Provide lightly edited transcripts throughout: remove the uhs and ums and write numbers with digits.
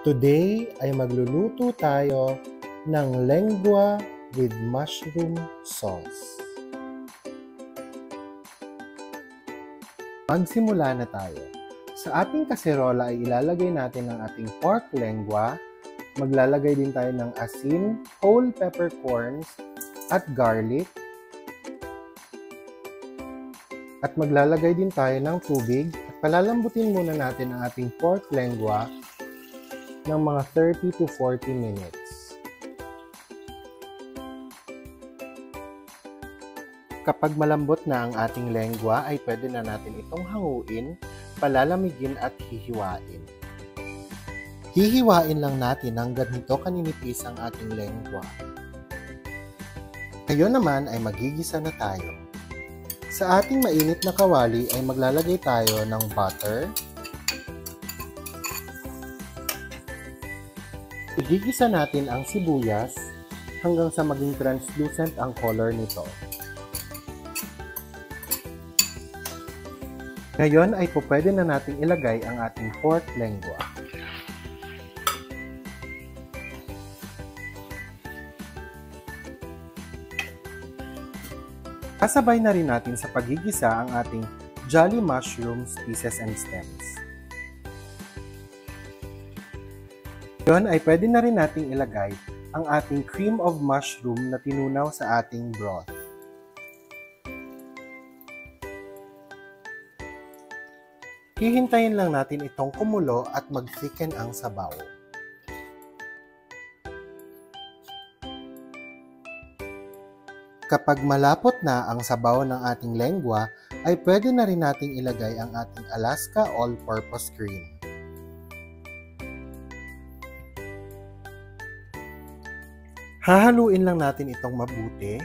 Today ay magluluto tayo ng lengua with mushroom sauce. Magsimula na tayo. Sa ating kaserola ay ilalagay natin ang ating pork lengua. Maglalagay din tayo ng asin, whole peppercorns, at garlic. At maglalagay din tayo ng tubig. At palalambutin muna natin ang ating pork lengua ng mga 30 to 40 minutes. Kapag malambot na ang ating lengua, ay pwede na natin itong hanguin, palalamigin at hihiwain. Hihiwain lang natin hanggang nito kaninipis ang ating lengua. Ngayon naman ay magigisa na tayo. Sa ating mainit na kawali ay maglalagay tayo ng butter. Igigisa natin ang sibuyas hanggang sa maging translucent ang color nito. Ngayon ay pwede na natin ilagay ang ating pork lengua. Kasabay na rin natin sa pagigisa ang ating jolly mushrooms, pieces and stems. Ngayon ay pwede na rin nating ilagay ang ating cream of mushroom na tinunaw sa ating broth. Hihintayin lang natin itong kumulo at mag-thicken ang sabaw. Kapag malapot na ang sabaw ng ating lengua, ay pwede na rin nating ilagay ang ating Alaska all-purpose cream. Hahaluin lang natin itong mabuti.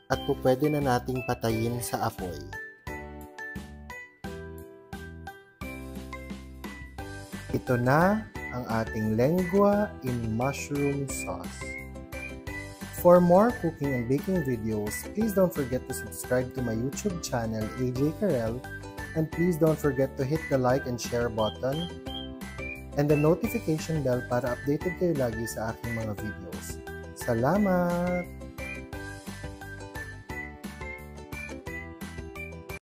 At pwede na nating patayin sa apoy. Ito na ang ating lengua in mushroom sauce. For more cooking and baking videos, please don't forget to subscribe to my YouTube channel, AJ Karel, and please don't forget to hit the like and share button and the notification bell para updated kayo lagi sa aking mga videos. Salamat!